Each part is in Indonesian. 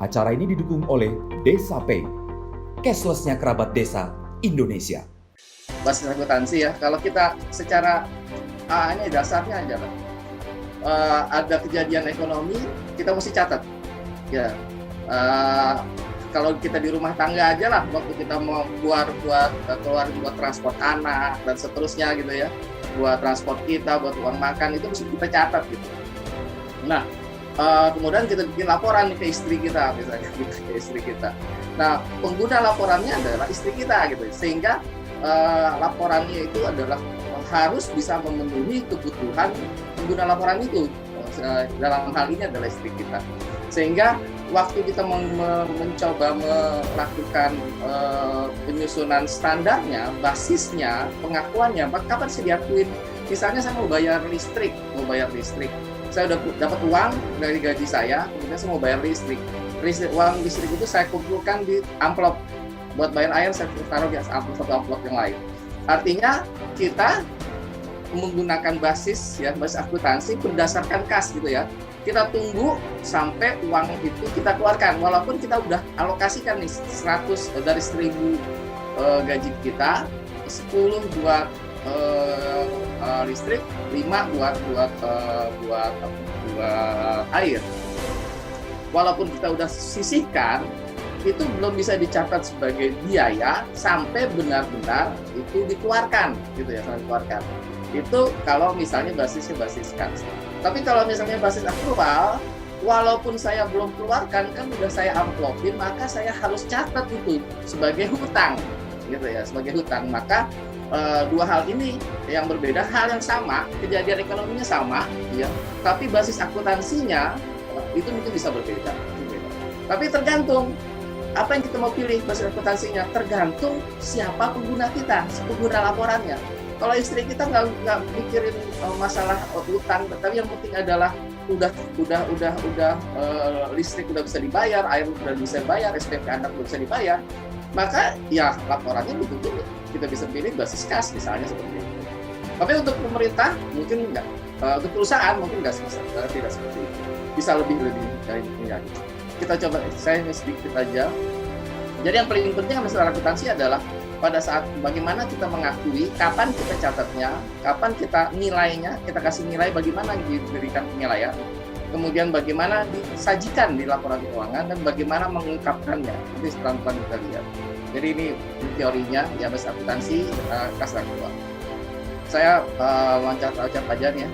Acara ini didukung oleh Desa Pay, cashless-nya kerabat desa Indonesia. Basis akuntansi ya, kalau kita secara ini dasarnya aja Pak. Ada kejadian ekonomi, kita mesti catat. Ya, kalau kita di rumah tangga aja lah, waktu kita mau keluar buat transport anak dan seterusnya gitu ya, buat transport kita, buat uang makan itu mesti kita catat gitu. Nah, kemudian kita bikin laporan ke istri kita misalnya, ke istri kita. Nah, pengguna laporannya adalah istri kita gitu, sehingga laporannya itu adalah harus bisa memenuhi kebutuhan pengguna laporan itu. Dalam hal ini adalah istri kita. Sehingga waktu kita mencoba melakukan penyusunan standarnya, basisnya, pengakuannya, kapan sih diakuin? Misalnya saya mau bayar listrik. Saya udah dapat uang dari gaji saya, kemudian saya mau bayar listrik. Uang listrik itu saya kumpulkan di amplop. Buat bayar air saya taruh di amplop yang lain. Artinya kita menggunakan basis akuntansi berdasarkan kas gitu ya. Kita tunggu sampai uang itu kita keluarkan, walaupun kita udah alokasikan nih 100 dari 1000 gaji kita, 10 buat listrik, 5 buat air. Walaupun kita udah sisihkan, itu belum bisa dicatat sebagai biaya sampai benar-benar itu dikeluarkan gitu ya, dikeluarkan. Itu kalau misalnya basisnya basis kas. Tapi kalau misalnya basis akrual, walaupun saya belum keluarkan, kan udah saya amplopin, maka saya harus catat itu sebagai hutang gitu ya, sebagai hutang. Maka dua hal ini yang berbeda, hal yang sama, kejadian ekonominya sama ya, tapi basis akuntansinya itu mungkin bisa berbeda. Tapi tergantung apa yang kita mau pilih basis akuntansinya, tergantung siapa pengguna kita, pengguna laporannya. Kalau istri kita nggak mikirin masalah utang, tapi yang penting adalah udah listrik udah bisa dibayar, air udah bisa dibayar, SPP anak udah bisa dibayar, maka ya laporannya betul-betul kita bisa pilih basis kas misalnya seperti itu. Tapi untuk pemerintah mungkin enggak, untuk perusahaan mungkin tidak seperti itu, bisa lebih dari ini. Kita coba, saya sedikit aja. Jadi yang paling penting masalah akuntansi adalah pada saat bagaimana kita mengakui, kapan kita catatnya, kapan kita nilainya, kita kasih nilai, bagaimana diberikan penilaian, kemudian bagaimana disajikan di laporan keuangan, dan bagaimana mengungkapkannya. Ini pelan-pelan kita lihat. Jadi ini teorinya, ya basis akuntansi, kas aktual. Saya loncat-loncat aja nih ya.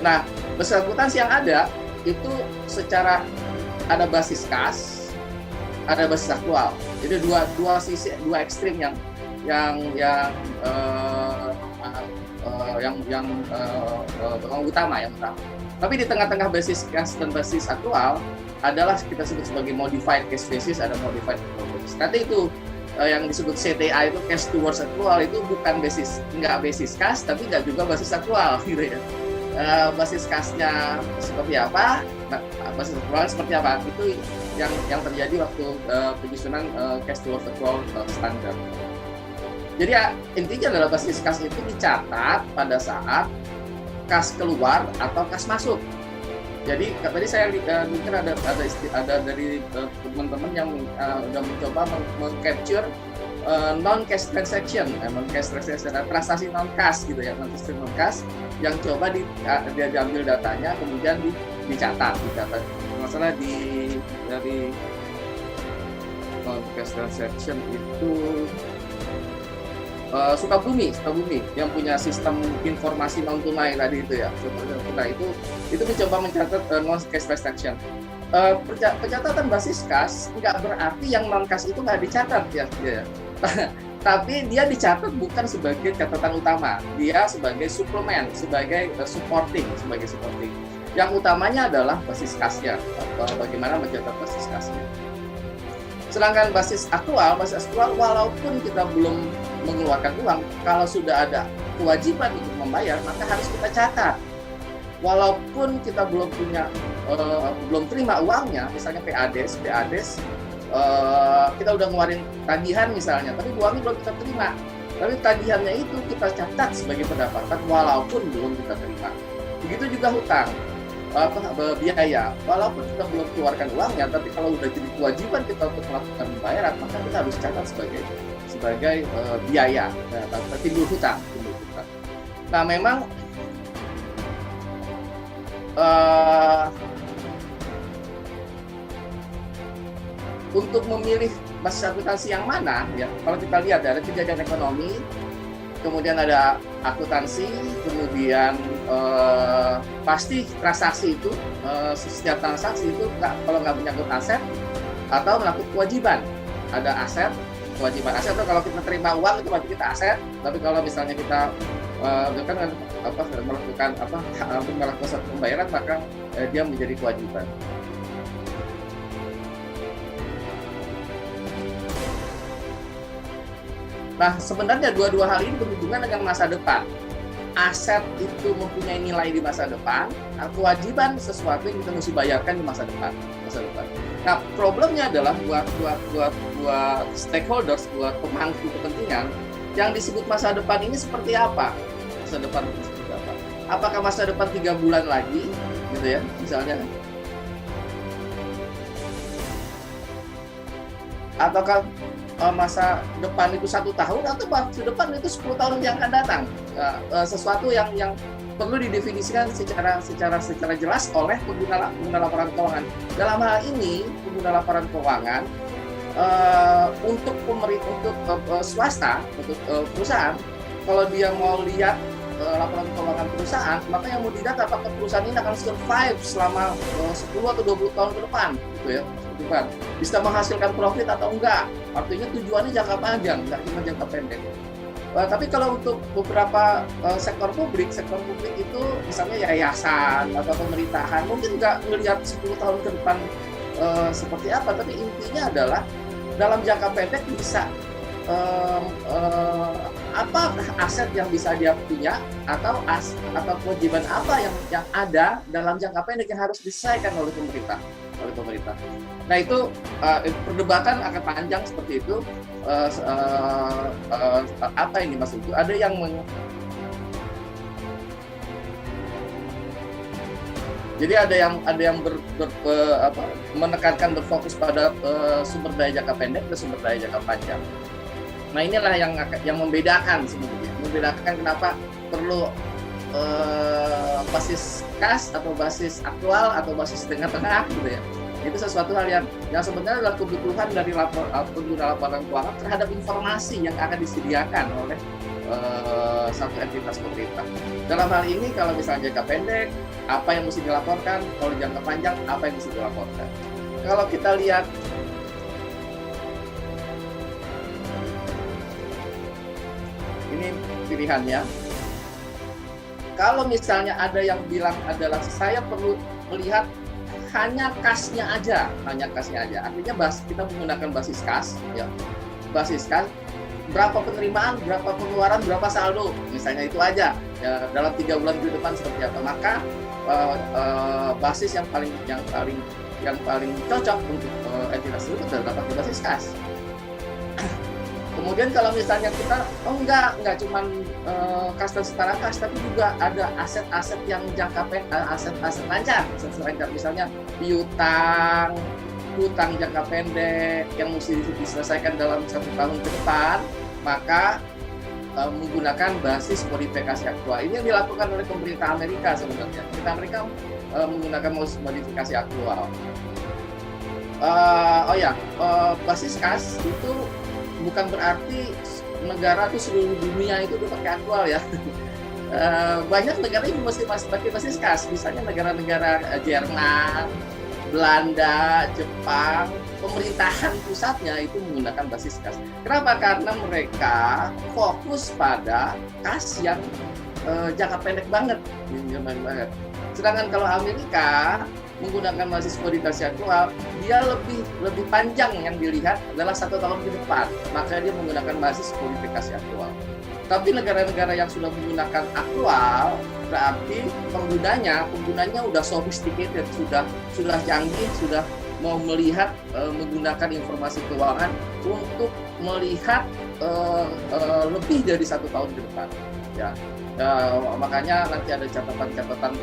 Nah, basis akuntansi yang ada itu secara ada basis kas, ada basis aktual. Jadi dua sisi, dua ekstrim yang utama. Tapi di tengah-tengah basis kas dan basis aktual adalah kita sebut sebagai modified cash basis, ada modified actual basis. Nanti itu yang disebut CTA itu cash towards aktual, itu bukan nggak basis kas, tapi nggak juga basis aktual gitu ya. Basis kasnya seperti apa, basis aktual seperti apa, itu yang terjadi waktu penyusunan cash towards aktual standar. Jadi intinya adalah basis kas itu dicatat pada saat kas keluar atau kas masuk. Jadi tadi saya mungkin ada dari teman-teman yang sudah mencoba meng-capture non-cash transaction, transaksi non-cash gitu ya, non-cash non-cash yang coba diambil datanya, kemudian dicatat. Masalah dari non-cash transaction itu Sukabumi yang punya sistem informasi non tunai tadi itu ya. Kita itu mencoba mencatat non-cash transaction. Pencatatan basis kas nggak berarti yang non-cash itu nggak dicatat ya. Tapi dia dicatat bukan sebagai catatan utama, dia sebagai suplemen, sebagai supporting. Yang utamanya adalah basis kasnya, bagaimana mencatat basis kasnya. Sedangkan basis aktual walaupun kita belum mengeluarkan uang, kalau sudah ada kewajiban untuk membayar, maka harus kita catat. Walaupun kita belum terima uangnya, misalnya PADS, kita udah ngeluarin tagihan misalnya, tapi uangnya belum kita terima. Tapi tagihannya itu kita catat sebagai pendapatan walaupun belum kita terima. Begitu juga hutang. biaya. Walaupun kita belum keluarkan uangnya, tapi kalau udah jadi kewajiban kita untuk melakukan pembayaran, maka kita harus catat sebagai biaya, timbul hutang. Nah, memang untuk memilih basis akuntansi yang mana, ya kalau kita lihat ada kejadian ekonomi, kemudian ada akuntansi, kemudian pasti transaksi itu setiap transaksi itu kalau nggak menyangkut aset atau menyangkut kewajiban, ada aset, kewajiban. Aset itu kalau kita terima uang itu berarti kita aset, tapi kalau misalnya kita melakukan satu pembayaran, maka dia menjadi kewajiban. Nah, sebenarnya dua-dua hal ini berhubungan dengan masa depan. Aset itu mempunyai nilai di masa depan, kewajiban sesuatu yang kita mesti bayarkan di masa depan. Nah, problemnya adalah buat stakeholders, buat pemangku kepentingan, yang disebut masa depan ini seperti apa? Masa depan itu seperti apa? Apakah masa depan 3 bulan lagi, gitu ya, misalnya? Ataukah masa depan itu 1 tahun, atau masa depan itu 10 tahun yang akan datang? Sesuatu yang perlu didefinisikan secara jelas oleh pengguna laporan keuangan. Dalam hal ini, pengguna laporan keuangan untuk swasta, untuk perusahaan, kalau dia mau lihat laporan keuangan perusahaan, maka yang mau dilihat apakah perusahaan ini akan survive selama 10 atau 20 tahun ke depan, gitu ya. Bisa menghasilkan profit atau enggak. Artinya tujuannya jangka panjang, enggak cuma jangka pendek. Tapi kalau untuk beberapa sektor publik itu misalnya yayasan atau pemerintahan, mungkin nggak melihat 10 tahun ke depan seperti apa, tapi intinya adalah dalam jangka pendek bisa apa aset yang bisa dia punya, atau kewajiban apa yang ada dalam jangka pendek yang harus diselesaikan oleh pemerintah. Nah, itu perdebatan akan panjang seperti itu. Apa yang dimaksud itu? Ada yang jadi ada yang menekankan berfokus pada sumber daya jangka pendek dan sumber daya jangka panjang. Nah, inilah yang membedakan sebenarnya. Membedakan kenapa perlu basis kas atau basis aktual atau basis tengah-tengah, gitu ya. Itu sesuatu hal yang sebenarnya adalah kebutuhan dari pengguna laporan keuangan terhadap informasi yang akan disediakan oleh satu entitas pemerintah. Dalam hal ini, kalau misalnya jangka pendek, apa yang mesti dilaporkan? Kalau jangka panjang, apa yang mesti dilaporkan? Kalau kita lihat ini pilihannya. Kalau misalnya ada yang bilang adalah saya perlu melihat hanya kasnya aja. Artinya kita menggunakan basis kas, ya. Basis kas, berapa penerimaan, berapa pengeluaran, berapa saldo, misalnya itu aja. Ya, dalam 3 bulan ke depan seperti apa? Maka basis yang paling cocok untuk entitas itu terdapat di basis kas. Kemudian kalau misalnya kita enggak cuma kas dan setara kas, tapi juga ada aset-aset yang jangka pendek, aset lancar, misalnya piutang, hutang jangka pendek yang mesti diselesaikan dalam 1 tahun ke depan, maka menggunakan basis modifikasi aktual. Ini yang dilakukan oleh pemerintah Amerika sebenarnya. Pemerintah Amerika menggunakan modifikasi aktual. Basis kas itu bukan berarti negara itu seluruh dunia itu udah pakai aktual, ya. Banyak negara ini masih pakai basis kas. Misalnya negara-negara Jerman, Belanda, Jepang, pemerintahan pusatnya itu menggunakan basis kas. Kenapa? Karena mereka fokus pada kas yang jangka pendek banget. Sedangkan kalau Amerika menggunakan basis modifikasi aktual, dia lebih panjang yang dilihat adalah 1 tahun ke depan, maka dia menggunakan basis modifikasi aktual. Tapi negara-negara yang sudah menggunakan aktual, berarti penggunanya udah sophisticated, sudah canggih, sudah mau melihat menggunakan informasi keuangan untuk melihat lebih dari 1 tahun ke depan, ya. makanya nanti ada catatan-catatan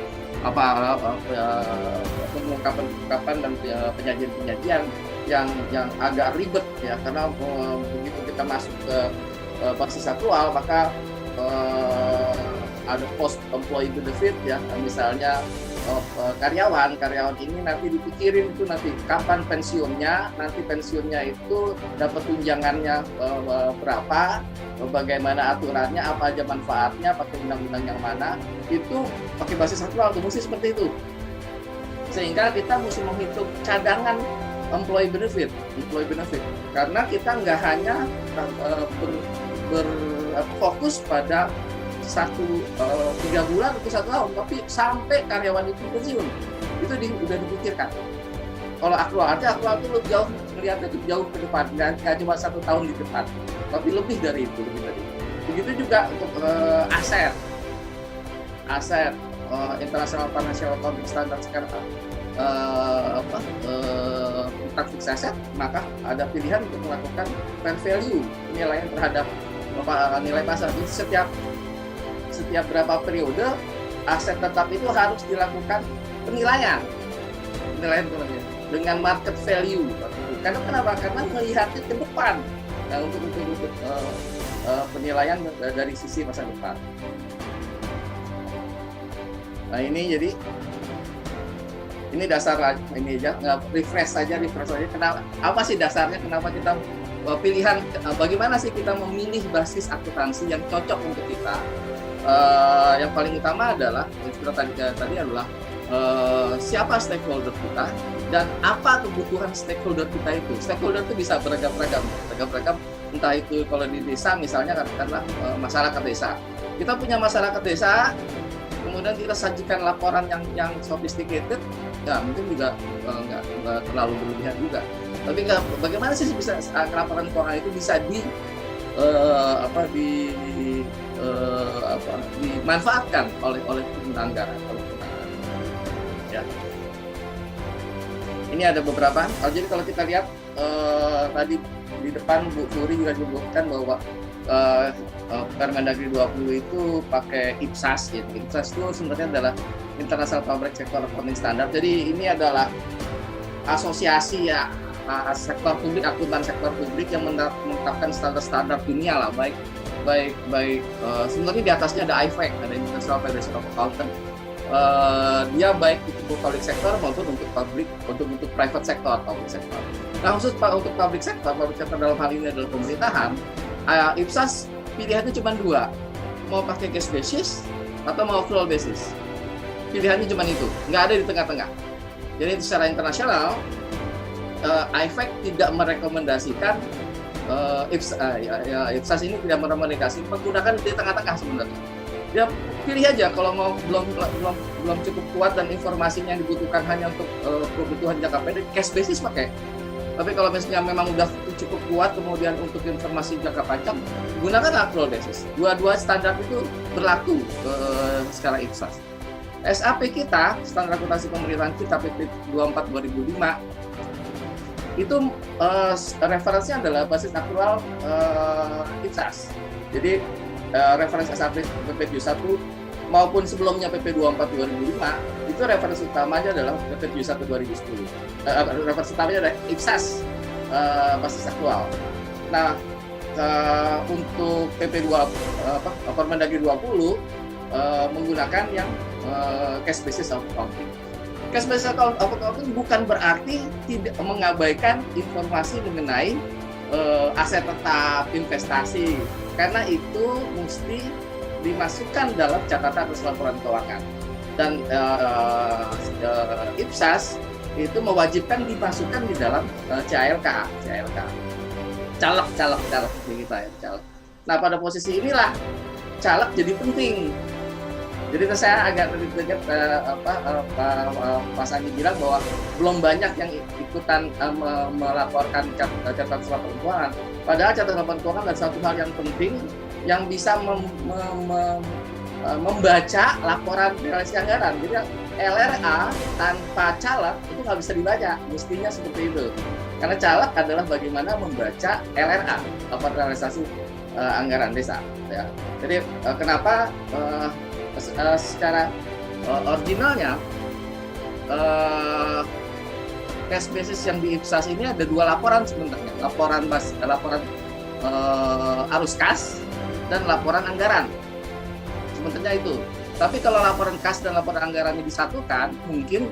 pengungkapan dan penyajian-penyajian yang agak ribet ya, karena begitu kita masuk ke basis aktual maka ada post employee benefit ya, misalnya karyawan ini nanti dipikirin itu nanti kapan pensiunnya, nanti pensiunnya itu dapat tunjangannya berapa, bagaimana aturannya, apa aja manfaatnya, pakai undang-undang yang mana, itu pakai basis aktual tuh mesti seperti itu. Sehingga kita mesti menghitung cadangan employee benefit karena kita nggak hanya berfokus pada 3 bulan atau 1 tahun, tapi sampai karyawan itu pensiun itu udah dipikirkan. Kalau aktual itu lebih jauh, melihatnya itu jauh ke depan, nggak cuma 1 tahun di depan, tapi lebih dari itu. Begitu juga untuk aset International Financial Accounting Standards sekarang tentang fixed asset, maka ada pilihan untuk melakukan fair value, penilaian terhadap nilai pasar. Jadi setiap berapa periode aset tetap itu harus dilakukan penilaian dengan market value. Karena kenapa? Karena melihatnya ke depan, nah, untuk penilaian dari sisi masa depan. Nah ini jadi ini dasar ini aja, refresh saja. Kenapa? Apa sih dasarnya? Kenapa kita pilihan? Bagaimana sih kita memilih basis akuntansi yang cocok untuk kita? Yang paling utama adalah yang kita tadi adalah siapa stakeholder kita dan apa kebutuhan stakeholder kita itu. Stakeholder itu bisa beragam-ragam, entah itu kalau di desa misalnya katakanlah masyarakat desa. Kita punya masyarakat desa, kemudian kita sajikan laporan yang sophisticated, ya mungkin juga nggak terlalu berlebihan juga. Tapi bagaimana sih bisa laporan keuangan itu bisa dimanfaatkan oleh pengguna anggaran. Ya. Ini ada beberapa. Jadi kalau kita lihat tadi di depan Bu Furi juga disebutkan bahwa Permendagri 20 itu pakai IPSAS gitu. IPSAS itu sebenarnya adalah International Public Sector Accounting Standard. Jadi ini adalah asosiasi ya sektor publik, akuntan sektor publik yang menetapkan standar-standar dunia lah, baik sebenarnya di atasnya ada IFAC, ada International Federation of Accountants. Dia baik untuk public sector maupun untuk private sector, public sector. Nah khusus untuk public sector dalam hal ini adalah pemerintahan. IPSAS pilihannya cuma 2, mau pakai cash basis atau mau accrual basis. Pilihannya cuma itu, nggak ada di tengah-tengah. Jadi secara internasional, IFAC tidak merekomendasikan IPSAS ini tidak merekomendasikan menggunakan di tengah-tengah sebenarnya. Ya pilih aja kalau mau belum cukup kuat dan informasinya yang dibutuhkan hanya untuk kebutuhan jangka pendek, cash basis pakai. Tapi kalau misalnya memang udah cukup kuat kemudian untuk informasi jangka panjang, gunakan accrual basis. Dua standar itu berlaku secara IPSAS. SAP kita, standar akuntansi pemerintahan kita PP 24 2005, itu referensinya adalah basis aktual IPSAS. Jadi referensi SAP PP 71 maupun sebelumnya PP 24 2005 itu referensi utamanya adalah PP 71 2010. Referensi utamanya adalah IPSAS basis aktual. Nah untuk PP 2 Permendagri 20 menggunakan yang cash basis of accounting. Cash basis of accounting bukan berarti tidak mengabaikan informasi mengenai aset tetap, investasi, karena itu mesti dimasukkan dalam catatan laporan keuangan. Dan IPSAS itu mewajibkan dimasukkan di dalam CALK. Caleg kita ya, caleg. Nah pada posisi inilah caleg jadi penting. Jadi saya agak terdekat Pak Sandi bilang bahwa belum banyak yang ikutan melaporkan catatan laporan keuangan. Padahal catatan laporan keuangan adalah satu hal yang penting yang bisa membaca laporan realisasi anggaran. Jadi LRA tanpa caleg itu nggak bisa dibaca, mestinya seperti itu. Karena caleg adalah bagaimana membaca LRA, laporan realisasi anggaran desa. Ya. Jadi kenapa secara originalnya cash basis yang di IPSAS ini ada 2 laporan sebenarnya, laporan arus kas dan laporan anggaran. Sebenarnya itu. Tapi kalau laporan kas dan laporan anggaran ini disatukan, mungkin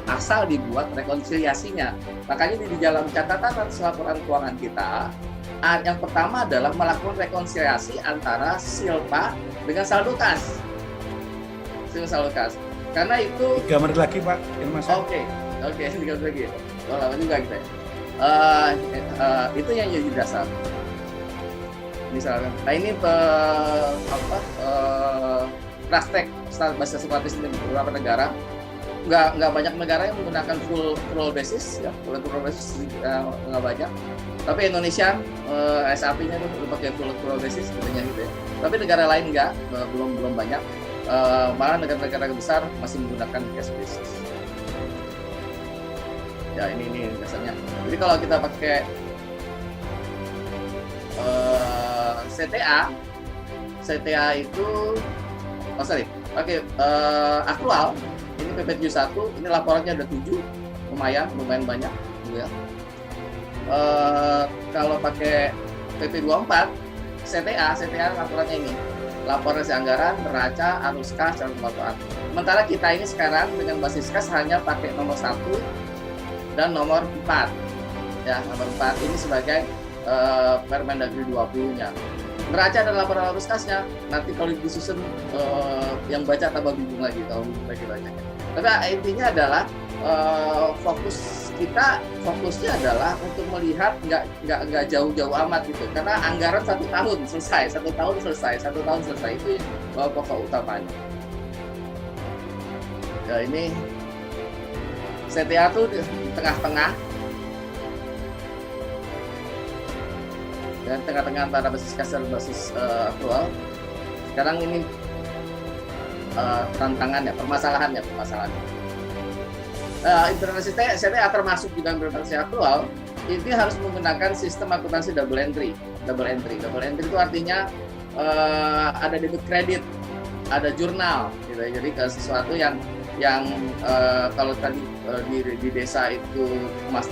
asal dibuat rekonsiliasinya. Makanya di dalam catatan atas laporan keuangan kita, yang pertama adalah melakukan rekonsiliasi antara silpa dengan saldo kas. Saldo kas. Karena itu 3 menit lagi Pak, ini Mas. Oke, 3 menit lagi. Oh, lama juga kita. Itu yang jadi dasar. Misalkan, nah ini praktek basis statis di beberapa negara, nggak banyak negara yang menggunakan full basis, ya full basis nggak banyak. Tapi Indonesia SAP-nya itu pakai full basis sebenarnya gitu ya. Tapi negara lain nggak, belum banyak. Malah negara-negara besar masih menggunakan cash basis. Ya ini dasarnya. Jadi kalau kita pakai CTA itu aktual. Ini PP71, ini laporannya ada 7, lumayan banyak gitu ya. Kalau pakai PP24 CTA laporannya ini, laporan anggaran, neraca, arus kas, dan pembayaran. Sementara kita ini sekarang dengan basis kas hanya pakai nomor 1 dan nomor 4. Ya, nomor 4 ini sebagai Permendagri 20-nya. Neraca dan laporan arus kasnya nanti kalau disusun yang baca tambah bingung lagi bacanya. Tapi intinya adalah fokusnya adalah untuk melihat nggak jauh-jauh amat gitu, karena anggaran 1 tahun selesai itu pokok utamanya. Ya ini CTA tuh di tengah-tengah. Dan tengah-tengah antara basis kas dan basis aktual. Sekarang ini tantangannya, permasalahannya. Implementasi CTA termasuk juga implementasi aktual, ini harus menggunakan sistem akuntansi double entry. Double entry itu artinya ada debit kredit, ada jurnal, gitu. Jadi sesuatu yang kalau tadi di desa itu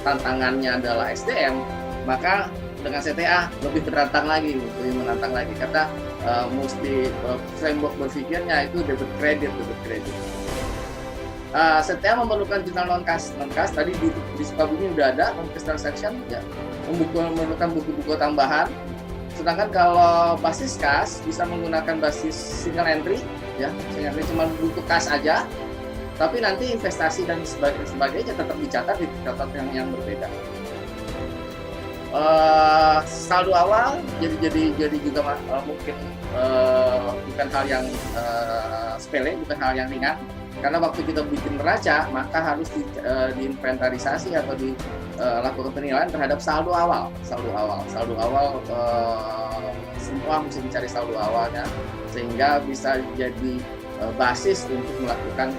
tantangannya adalah SDM, maka dengan CTA lebih menantang lagi karena mesti framework berpikirnya itu debit kredit. CTA memerlukan jurnal non kas tadi di Sukabumi udah ada non cash transaction ya, memerlukan buku-buku tambahan. Sedangkan kalau basis kas bisa menggunakan basis single entry ya, cuma buku kas aja, tapi nanti investasi dan sebagainya tetap dicatat di catatan yang berbeda. Saldo awal jadi juga mungkin bukan hal yang sepele, bukan hal yang ringan, karena waktu kita bikin neraca maka harus diinventarisasi atau dilakukan penilaian terhadap saldo awal. Semua mesti mencari saldo awalnya sehingga bisa jadi basis untuk melakukan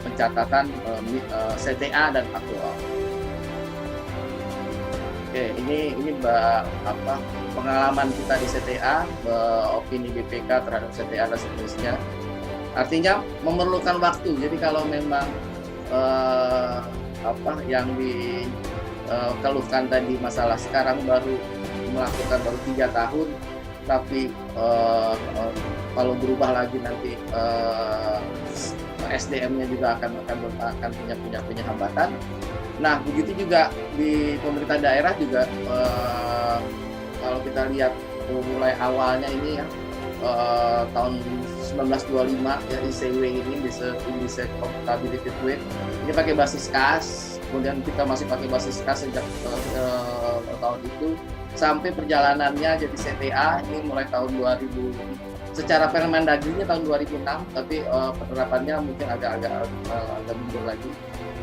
pencatatan CTA dan aktual. Oke, ini pengalaman kita di CTA, opini BPK terhadap CTA dan seterusnya. Artinya memerlukan waktu. Jadi kalau memang yang dikeluhkan tadi masalah sekarang baru 3 tahun, tapi kalau berubah lagi nanti SDM-nya juga akan punya hambatan. Nah, begitu juga di pemerintah daerah juga kalau kita lihat mulai awalnya ini ya tahun 1925 ya ICW ini Industry Comptability Weight ini pakai basis kas, kemudian kita masih pakai basis kas sejak tahun itu sampai perjalanannya jadi CTA ini mulai tahun 2000. Secara Permendagri-nya tahun 2006, tapi penerapannya mungkin agak mundur lagi.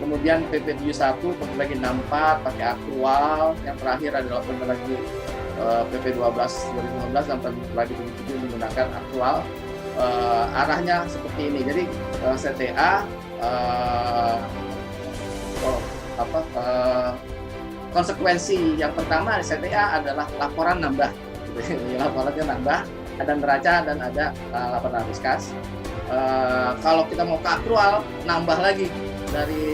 Kemudian PP71 lagi 64 pakai aktual, yang terakhir adalah Permendagri PP12 2015 dan Permendagri 2007 menggunakan aktual. Arahnya seperti ini. Jadi CTA konsekuensi yang pertama CTA adalah laporan nambah. gitu. Laporannya nambah, ada neraca dan ada laporan arus kas. Kalau kita mau ke akrual, nambah lagi dari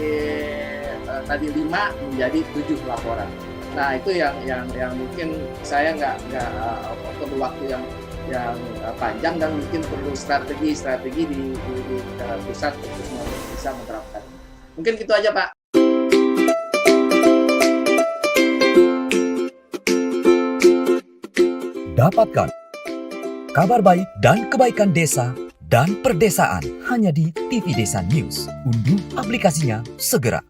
tadi 5 menjadi 7 laporan. Nah itu yang mungkin saya nggak perlu waktu yang panjang, dan mungkin perlu strategi di pusat untuk bisa menerapkan. Mungkin gitu aja Pak. Dapatkan kabar baik dan kebaikan desa dan perdesaan hanya di TV Desa News. Unduh aplikasinya segera.